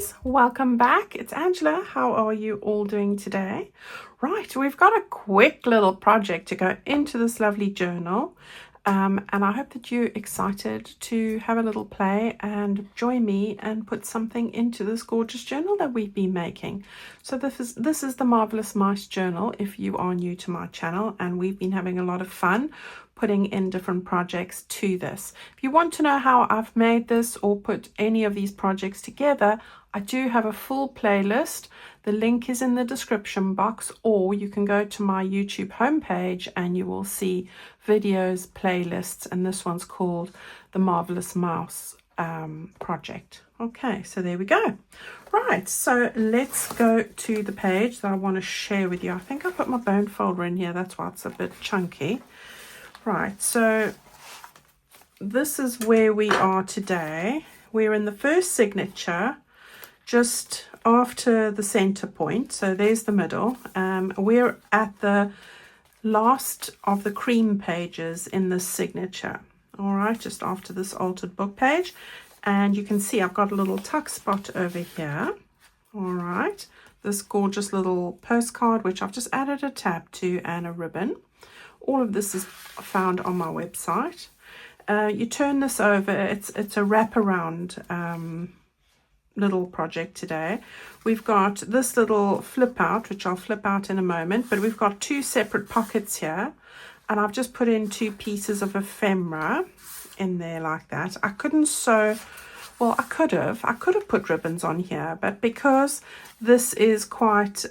lovelies, welcome back. It's Angela. How are you all doing today? Right, we've got a quick little project to go into this lovely journal, and I hope that you're excited to have a little play and join me and put something into this gorgeous journal that we've been making. So this is the Marvelous Mice journal if you are new to my channel, and we've been having a lot of fun putting in different projects to this. If you want to know how I've made this or put any of these projects together, I do have a full playlist. The link is in the description box, or you can go to my YouTube homepage and you will see videos, playlists, and this one's called the Marvelous Mouse project. Okay, so there we go. Right, so let's go to the page that I want to share with you. I think I put my bone folder in here, that's why it's a bit chunky. Right, so this is where we are today. We're in the first signature, just after the center point. So there's the middle. We're at the last of the cream pages in this signature. All right, just after this altered book page. And you can see I've got a little tuck spot over here. All right, this gorgeous little postcard, which I've just added a tab to and a ribbon. All of this is found on my website. You turn this over, it's a wraparound little project today. We've got this little flip out, which I'll flip out in a moment, but we've got two separate pockets here, and I've just put in two pieces of ephemera in there like that. I couldn't sew, well, I could have put ribbons on here, but because this is quite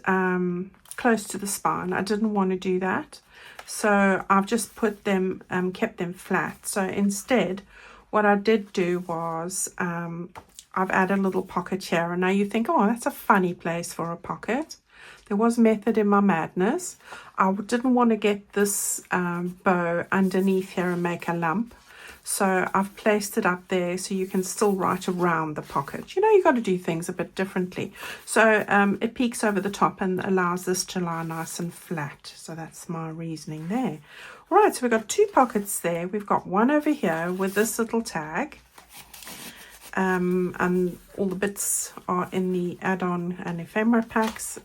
close to the spine, I didn't want to do that. So I've just put them, kept them flat. So instead, what I did do was I've added a little pocket here. And now you think, oh, that's a funny place for a pocket. There was method in my madness. I didn't want to get this bow underneath here and make a lump. So I've placed it up there so you can still write around the pocket. You know, you've got to do things a bit differently. So it peeks over the top and allows this to lie nice and flat. So that's my reasoning there. All right, so we've got two pockets there. We've got one over here with this little tag. And all the bits are in the add-on and ephemera packs.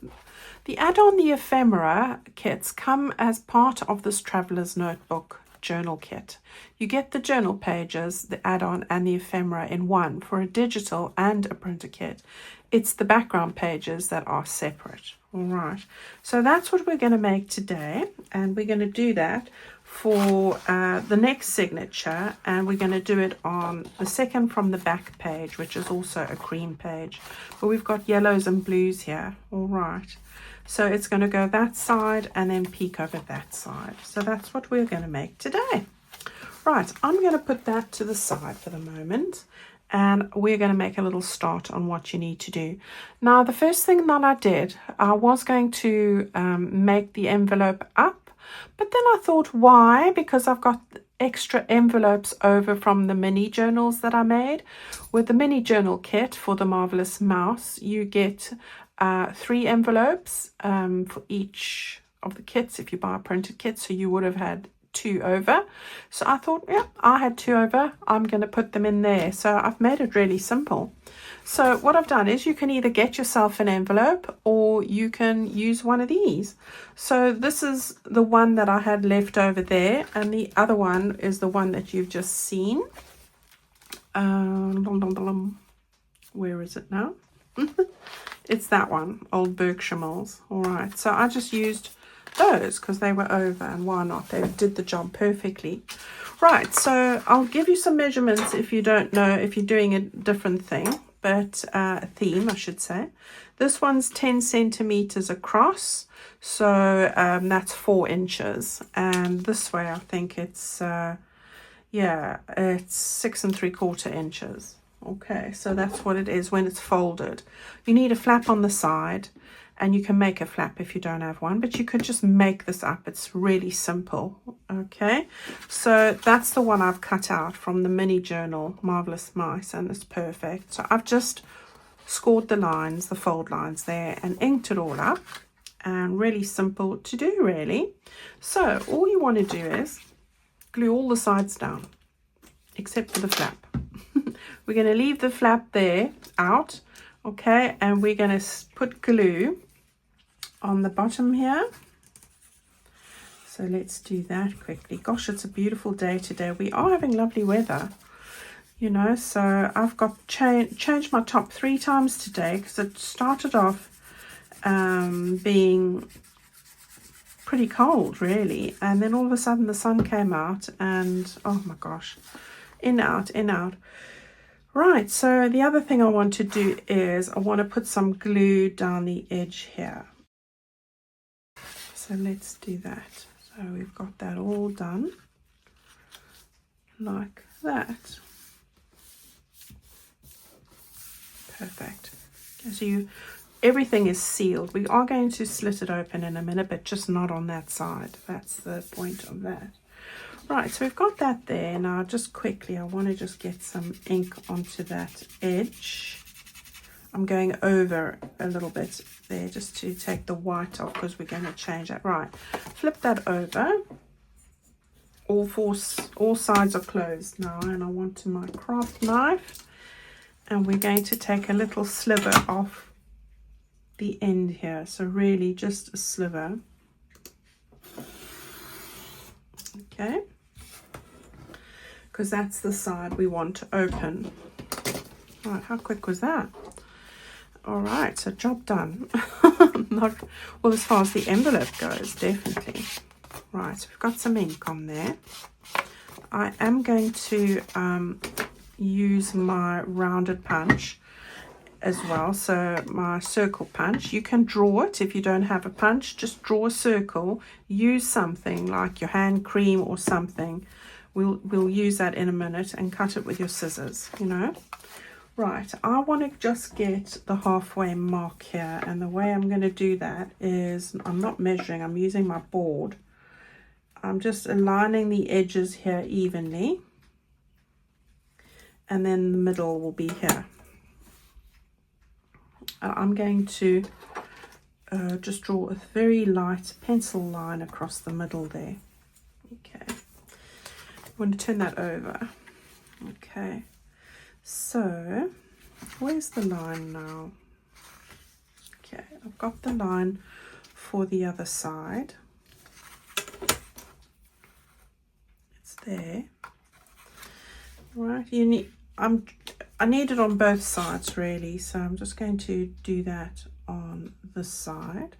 The add-on, the ephemera kits come as part of this Traveler's Notebook journal kit. You get the journal pages, the add-on and the ephemera in one for a digital and a printer kit. It's the background pages that are separate. All right, so that's what we're going to make today, and we're going to do that for the next signature, and we're going to do it on the second from the back page, which is also a cream page, but we've got yellows and blues here. All right, so it's going to go that side and then peek over that side. So that's what we're going to make today. Right, I'm going to put that to the side for the moment, and we're going to make a little start on what you need to do. Now, the first thing that I did, I was going to make the envelope up, but then I thought, why? Because I've got extra envelopes over from the mini journals that I made. With the mini journal kit for the Marvelous Mouse, you get 3 envelopes for each of the kits if you buy a printed kit, so you would have had 2 over. So I thought, yeah, I had 2 over, I'm going to put them in there. So I've made it really simple. So what I've done is you can either get yourself an envelope or you can use one of these. So this is the one that I had left over there, and the other one is the one that you've just seen. Where is it now? It's that one, Old Berkshire Mills. All right, so I just used those because they were over, and why not? They did the job perfectly. Right, so I'll give you some measurements if you don't know, if you're doing a different thing, but a theme, I should say. This one's 10 centimeters across, so that's 4 inches, and this way I think it's yeah, it's 6 3/4 inches. Okay, so that's what it is when it's folded. You need a flap on the side, and you can make a flap if you don't have one, but you could just make this up. It's really simple. Okay, so that's the one I've cut out from the mini journal Marvelous Mice, and it's perfect. So I've just scored the lines, the fold lines there, and inked it all up, and really simple to do, really. So all you want to do is glue all the sides down except for the flap. We're going to leave the flap there out Okay, and we're going to put glue on the bottom here. So let's do that quickly. Gosh, it's a beautiful day today. We are having lovely weather, you know. So I've got changed my top 3 times today because it started off being pretty cold, really. And then all of a sudden the sun came out and, oh my gosh, in, out, in, out. Right, so the other thing I want to do is I want to put some glue down the edge here. So let's do that. So we've got that all done like that. Perfect. Okay, so everything is sealed. We are going to slit it open in a minute, but just not on that side. That's the point of that. Right, so we've got that there. Now just quickly, I want to just get some ink onto that edge. I'm going over a little bit there just to take the white off because we're going to change that. Right, flip that over. All sides are closed now, and I want my craft knife, and we're going to take a little sliver off the end here. So really just a sliver. Okay, because that's the side we want to open. Right, how quick was that? All right, so job done. Not well as far as the envelope goes, definitely. Right, so we've got some ink on there. I am going to use my rounded punch as well, so my circle punch. You can draw it if you don't have a punch. Just draw a circle. Use something like your hand cream or something. We'll use that in a minute, and cut it with your scissors, you know. Right, I want to just get the halfway mark here, and the way I'm going to do that is I'm not measuring, I'm using my board. I'm just aligning the edges here evenly, and then the middle will be here. I'm going to just draw a very light pencil line across the middle there. Okay, I'm going to turn that over. Okay, so where's the line now? Okay, I've got the line for the other side. It's there. Right, I need it on both sides really, so I'm just going to do that on this side.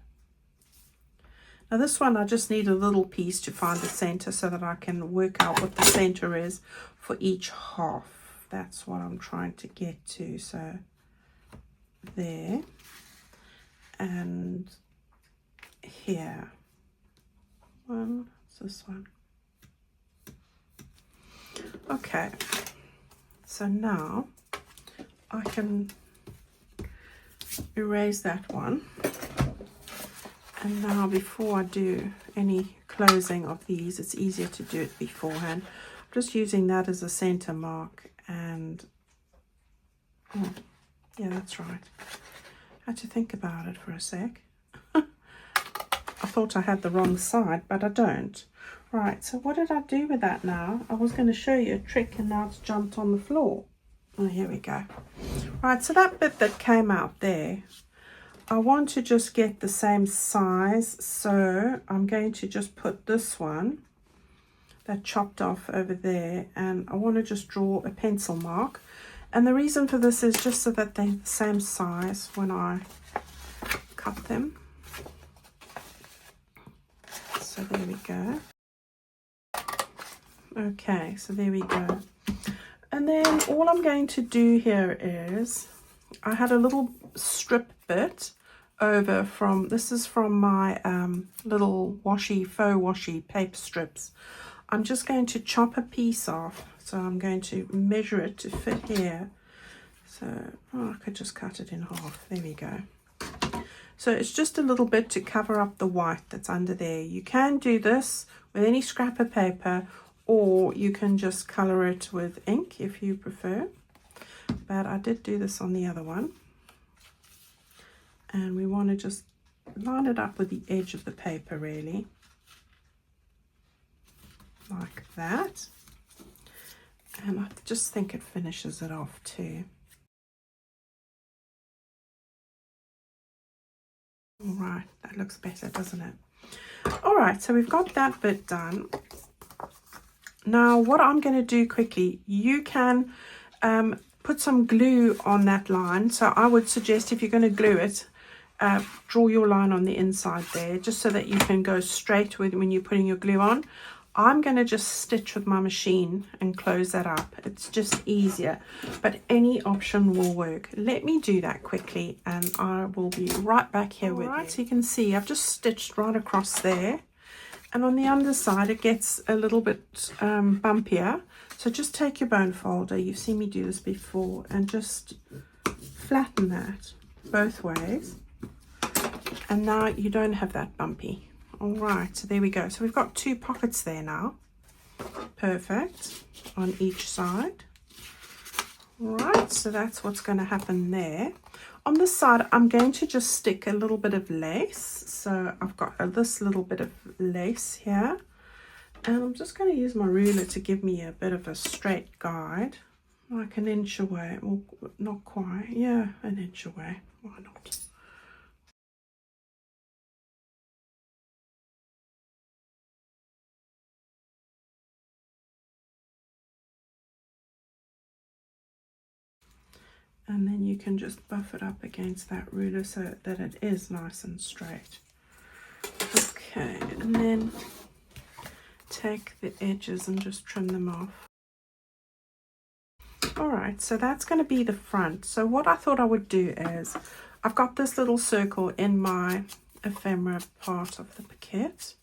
Now this one I just need a little piece to find the center so that I can work out what the center is for each half. That's what I'm trying to get to. So there and here. What's this one? Okay, so now I can erase that one. And now before I do any closing of these, it's easier to do it beforehand. I'm just using that as a center mark, and oh, yeah, that's right. I had to think about it for a sec. I thought I had the wrong side, but I don't. Right, so what did I do with that now? I was going to show you a trick, and now it's jumped on the floor. Oh, here we go. Right, so that bit that came out there, I want to just get the same size, so I'm going to just put this one that chopped off over there, and I want to just draw a pencil mark. And the reason for this is just so that they're the same size when I cut them. So there we go. Okay, so there we go. And then all I'm going to do here is, I had a little strip bit over from, this is from my little faux washi paper strips. I'm just going to chop a piece off. So I'm going to measure it to fit here. So I could just cut it in half. There we go. So it's just a little bit to cover up the white that's under there. You can do this with any scrap of paper, or you can just color it with ink if you prefer. But I did do this on the other one. And we want to just line it up with the edge of the paper really. Like that. And I just think it finishes it off too. All right, that looks better, doesn't it? All right, so we've got that bit done. Now what I'm going to do quickly, you can put some glue on that line. So I would suggest, if you're going to glue it, draw your line on the inside there, just so that you can go straight with when you're putting your glue on. I'm going to just stitch with my machine and close that up. It's just easier, but any option will work. Let me do that quickly and I will be right back here with you. So you can see I've just stitched right across there, and on the underside it gets a little bit bumpier. So just take your bone folder, you've seen me do this before, and just flatten that both ways. And now you don't have that bumpy. All right, so there we go. So we've got 2 pockets there now. Perfect, on each side. All right, so that's what's going to happen there. On this side, I'm going to just stick a little bit of lace. So I've got this little bit of lace here. And I'm just going to use my ruler to give me a bit of a straight guide. Like an inch away, or not quite. Yeah, an inch away. Why not? And then you can just buff it up against that ruler so that it is nice and straight. Okay, and then take the edges and just trim them off. All right, so that's going to be the front. So what I thought I would do is, I've got this little circle in my ephemera part of the paquette,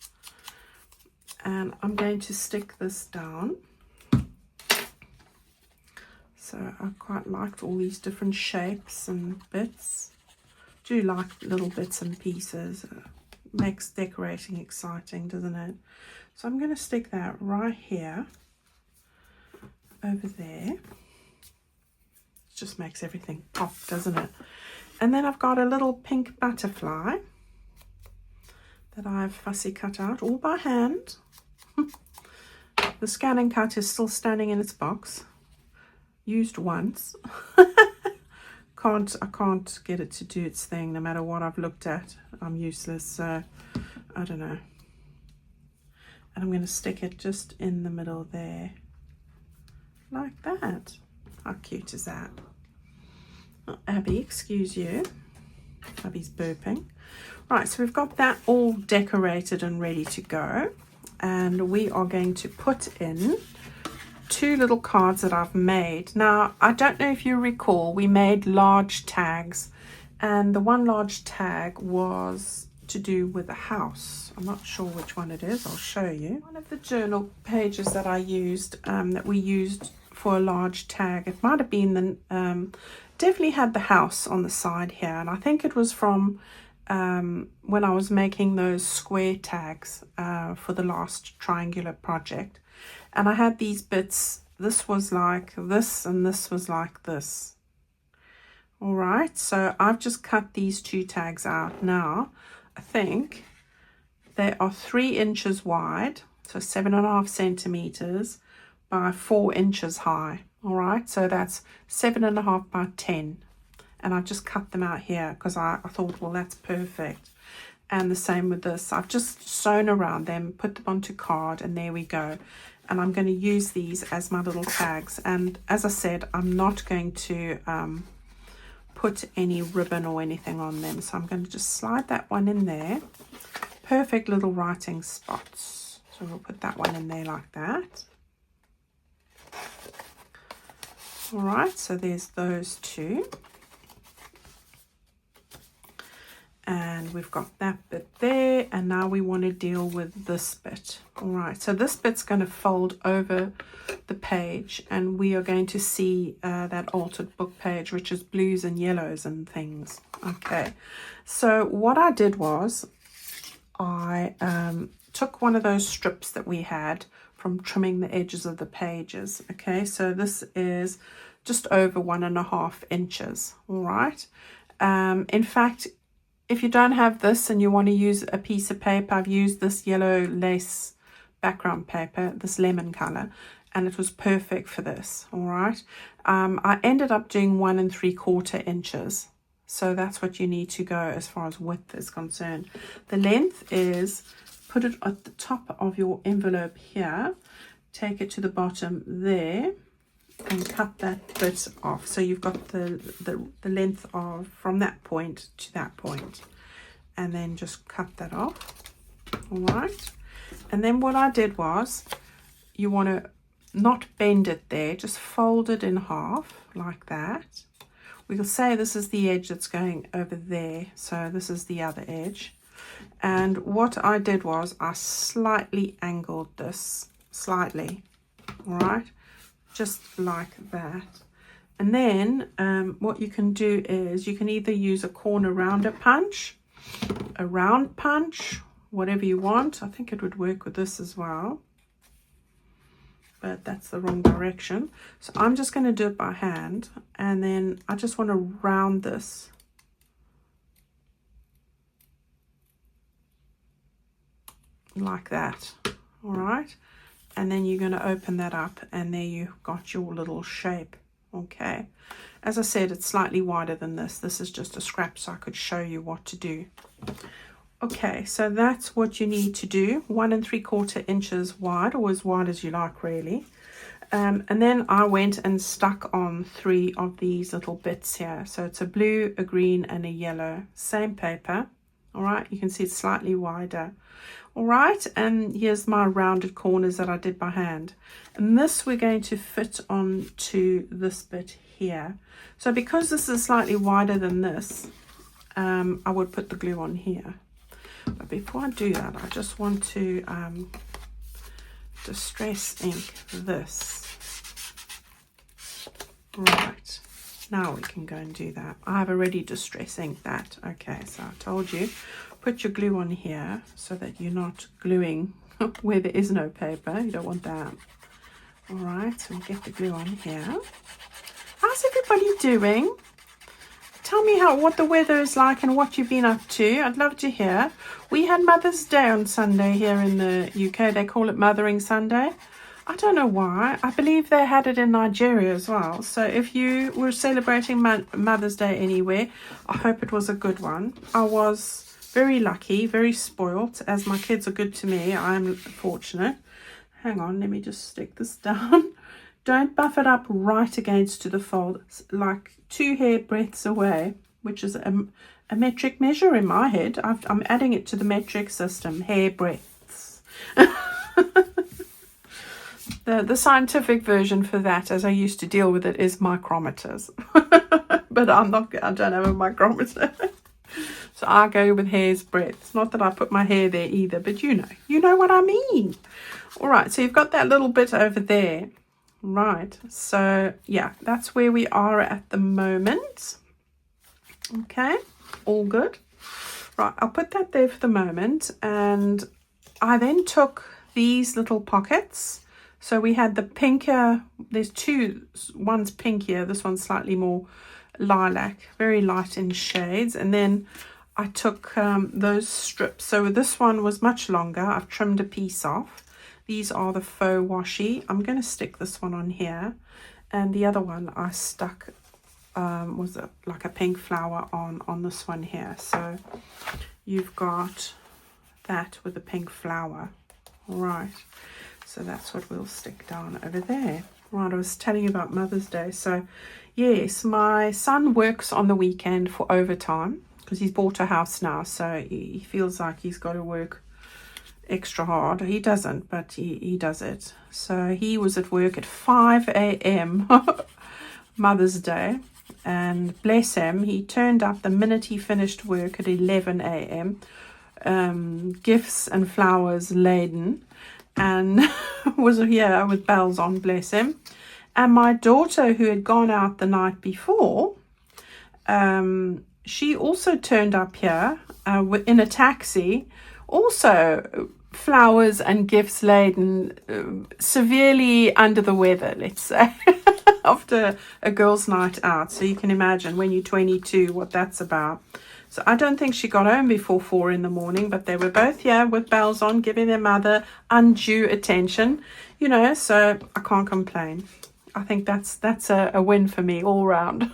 and I'm going to stick this down. So I quite liked all these different shapes and bits. Do like little bits and pieces. Makes decorating exciting, doesn't it? So I'm going to stick that right here, over there. It just makes everything pop, doesn't it? And then I've got a little pink butterfly that I've fussy cut out, all by hand. The Scan and Cut is still standing in its box. Used once. I can't get it to do its thing no matter what I've looked at. I'm useless, so I don't know. And I'm going to stick it just in the middle there, like that. How cute is that? Oh, Abby, excuse you. Abby's burping. Right, so we've got that all decorated and ready to go, and we are going to put in 2 little cards that I've made. Now, I don't know if you recall, we made large tags, and the one large tag was to do with a house. I'm not sure which one it is. I'll show you. One of the journal pages that I used, that we used for a large tag, it might have been the, definitely had the house on the side here, and I think it was from when I was making those square tags for the last triangular project. And I had these bits, this was like this and this was like this. All right, so I've just cut these 2 tags out now. I think they are 3 inches wide, so 7.5 centimeters by 4 inches high. All right, so that's 7.5 by 10. And I've just cut them out here because I thought, well, that's perfect. And the same with this. I've just sewn around them, put them onto card, and there we go. And I'm going to use these as my little tags. And as I said, I'm not going to put any ribbon or anything on them. So I'm going to just slide that one in there. Perfect little writing spots. So we'll put that one in there like that. All right, so there's those 2. And we've got that bit there, and now we want to deal with this bit. All right, so this bit's going to fold over the page, and we are going to see that altered book page, which is blues and yellows and things. Okay, so what I did was I took one of those strips that we had from trimming the edges of the pages. Okay, so this is just over 1.5 inches. All right, in fact, if you don't have this and you want to use a piece of paper, I've used this yellow lace background paper, this lemon color, and it was perfect for this. All right, I ended up doing 1 3/4 inches. So that's what you need to go as far as width is concerned. The length is, put it at the top of your envelope here, take it to the bottom there, and cut that bit off. So you've got the length of from that point to that point, and then just cut that off. All right. And then what I did was, you want to not bend it there, just fold it in half like that. We'll say this is the edge that's going over there, so this is the other edge. And what I did was I slightly angled this, slightly, all right, just like that. And then what you can do is you can either use a corner rounder punch, a round punch, whatever you want. I think it would work with this as well, but that's the wrong direction. So I'm just going to do it by hand, and then I just want to round this. Like that, all right? And then you're going to open that up, and there you've got your little shape, okay? As I said, it's slightly wider than this. This is just a scrap, so I could show you what to do. Okay, so that's what you need to do. 1 3/4 inches wide, or as wide as you like, really. And then I went and stuck on 3 of these little bits here. So it's a blue, a green, and a yellow. Same paper. All right, you can see it's slightly wider. All right, and here's my rounded corners that I did by hand. And this we're going to fit on to this bit here. So because this is slightly wider than this, I would put the glue on here. But before I do that, I just want to distress ink this. Right, now we can go and do that. I've already distress inked that. Okay, so I told you, put your glue on here so that you're not gluing where there is no paper. You don't want that. All right, so we'll get the glue on here. How's everybody doing? Tell me what the weather is like and what you've been up to. I'd love to hear. We had Mother's Day on Sunday here in the UK. They call it Mothering Sunday. I don't know why. I believe they had it in Nigeria as well. So if you were celebrating Mother's Day anywhere, I hope it was a good one. I was very lucky, very spoilt, as my kids are good to me. I'm fortunate. Hang on, let me just stick this down. Don't buff it up right against to the fold, like 2 hair breadths away, which is a metric measure in my head. I'm adding it to the metric system, hair breadths. The scientific version for that, as I used to deal with it, is micrometers. But I don't have a micrometer. So I go with hair's breadth. Not that I put my hair there either, but you know what I mean. All right, so you've got that little bit over there. Right, so yeah, that's where we are at the moment. Okay, all good. Right, I'll put that there for the moment. And I then took these little pockets. So we had the pinker, there's 2, one's pink here, this one's slightly more lilac, very light in shades. And then I took those strips. So this one was much longer. I've trimmed a piece off. These are the faux washi. I'm going to stick this one on here. And the other one I stuck was like a pink flower on this one here. So you've got that with the pink flower. All right. So that's what we'll stick down over there. Right, I was telling you about Mother's Day. So yes, my son works on the weekend for overtime because he's bought a house now. So he feels like he's got to work extra hard. He doesn't, but he does it. So he was at work at 5 a.m. Mother's Day, and bless him, he turned up the minute he finished work at 11 a.m. Gifts and flowers laden, and was here with bells on, bless him. And my daughter, who had gone out the night before, she also turned up here in a taxi, also flowers and gifts laden, severely under the weather, let's say, after a girls' night out. So you can imagine when you're 22 what that's about. So I don't think she got home before 4 in the morning, but they were both here with bells on, giving their mother undue attention, so I can't complain. I think that's a win for me all round.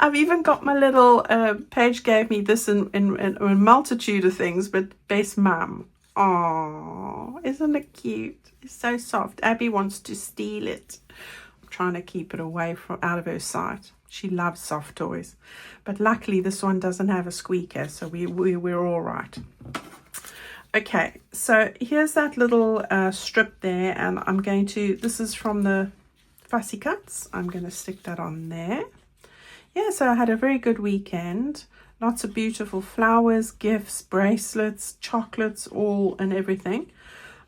I've even got my little, Paige gave me this in a multitude of things, but best mum. Oh, isn't it cute? It's so soft. Abby wants to steal it. I'm trying to keep it away from out of her sight. She loves soft toys. But luckily this one doesn't have a squeaker, so we're all right. Okay, so here's that little strip there, and I'm going to, this is from the Fussy Cuts. I'm going to stick that on there. Yeah, so I had a very good weekend. Lots of beautiful flowers, gifts, bracelets, chocolates, all and everything.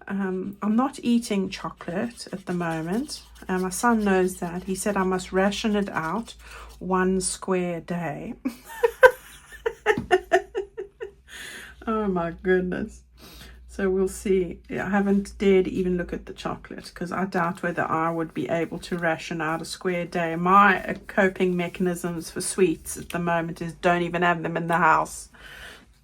I'm not eating chocolate at the moment. My son knows that. He said I must ration it out 1 square day. Oh my goodness. So we'll see. I haven't dared even look at the chocolate because I doubt whether I would be able to ration out a square day. My coping mechanisms for sweets at the moment is don't even have them in the house.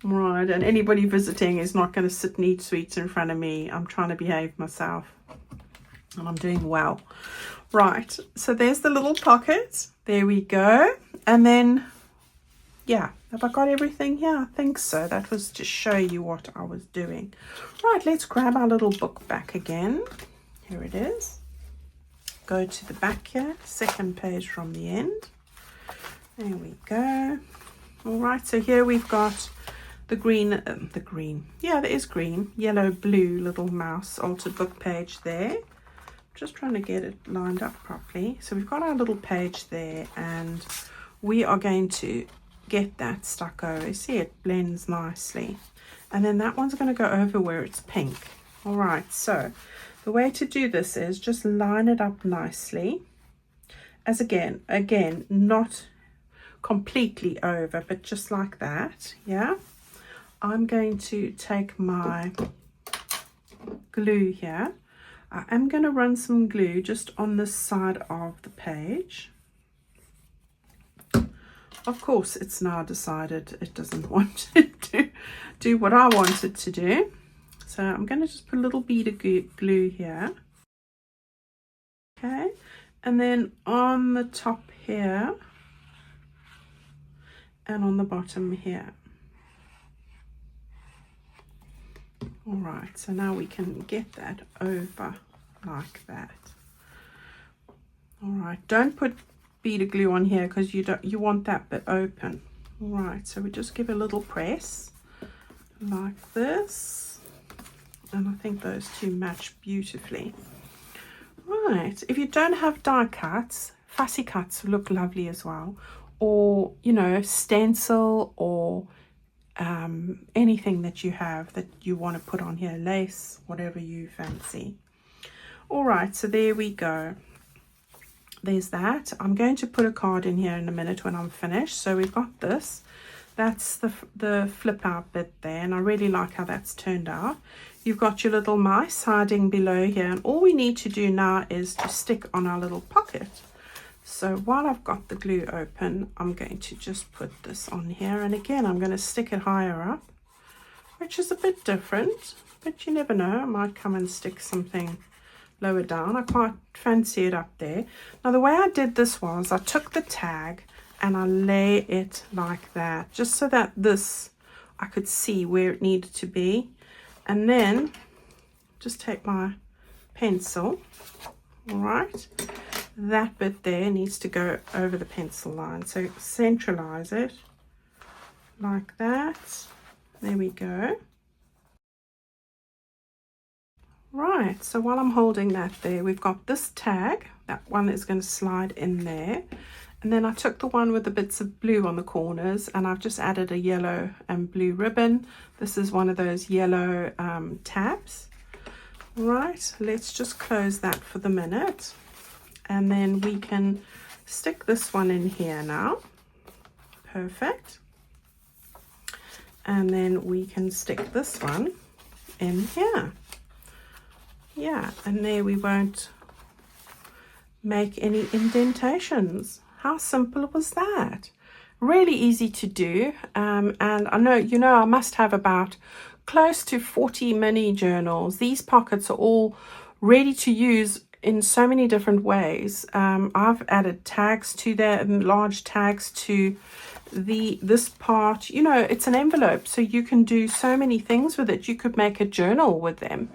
Right, and anybody visiting is not going to sit and eat sweets in front of me. I'm trying to behave myself. And I'm doing well. Right, so there's the little pocket. There we go. And then, yeah, have I got everything here? I think so. That was to show you what I was doing. Right, let's grab our little book back again. Here it is. Go to the back here, second page from the end. There we go. All right, so here we've got the green, yeah, there is green, yellow, blue little mouse altered book page there. Just trying to get it lined up properly. So we've got our little page there, and we are going to get that stuck over. You see it blends nicely, and then that one's going to go over where it's pink. All right, so the way to do this is just line it up nicely, as again not completely over, but just like that. Yeah, I'm going to take my glue here. I am going to run some glue just on this side of the page. Of course, it's now decided it doesn't want to do what I want it to do. So I'm going to just put a little bead of glue here. Okay, and then on the top here and on the bottom here. All right, so now we can get that over like that. All right, don't put bead of glue on here because you want that bit open. All right, so we just give a little press like this, and I think those two match beautifully. Right, if you don't have die cuts, fussy cuts look lovely as well, or you know, stencil or anything that you have that you want to put on here, lace, whatever you fancy. All right, so there we go. There's that. I'm going to put a card in here in a minute when I'm finished. So we've got this. That's the flip out bit there, and I really like how that's turned out. You've got your little mice hiding below here, and all we need to do now is to stick on our little pocket. So while I've got the glue open, I'm going to just put this on here, and again I'm going to stick it higher up, which is a bit different, but you never know, I might come and stick something lower down. I quite fancy it up there. Now the way I did this was I took the tag and I lay it like that, just so that this I could see where it needed to be, and then just take my pencil. All right, that bit there needs to go over the pencil line, so centralize it like that. There we go. Right, so while I'm holding that there, we've got this tag. That one is going to slide in there, and then I took the one with the bits of blue on the corners, and I've just added a yellow and blue ribbon. This is one of those yellow tabs. Right, let's just close that for the minute, and then we can stick this one in here now. Perfect. And then we can stick this one in here. Yeah, and there we won't make any indentations. How simple was that? Really easy to do. And I know, you know, I must have about close to 40 mini journals. These pockets are all ready to use in so many different ways. I've added tags to them, large tags to this part. You know, it's an envelope, so you can do so many things with it. You could make a journal with them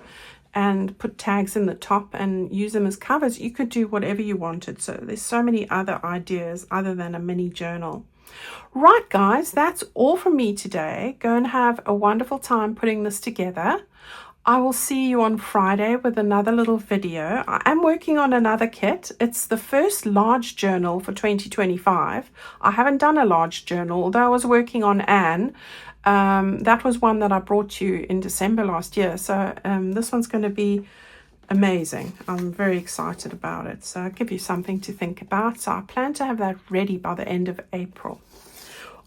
and put tags in the top and use them as covers. You could do whatever you wanted. So there's so many other ideas other than a mini journal. Right, guys, that's all from me today. Go and have a wonderful time putting this together. I will see you on Friday with another little video. I am working on another kit. It's the first large journal for 2025. I haven't done a large journal, although I was working on Anne. That was one that I brought you in December last year. So this one's going to be amazing. I'm very excited about it. So I'll give you something to think about. So I plan to have that ready by the end of April.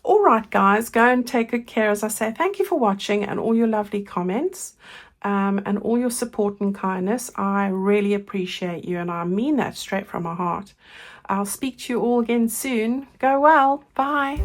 All right, guys, go and take good care. As I say, thank you for watching and all your lovely comments. And all your support and kindness. I really appreciate you, and I mean that straight from my heart. I'll speak to you all again soon. Go well. Bye.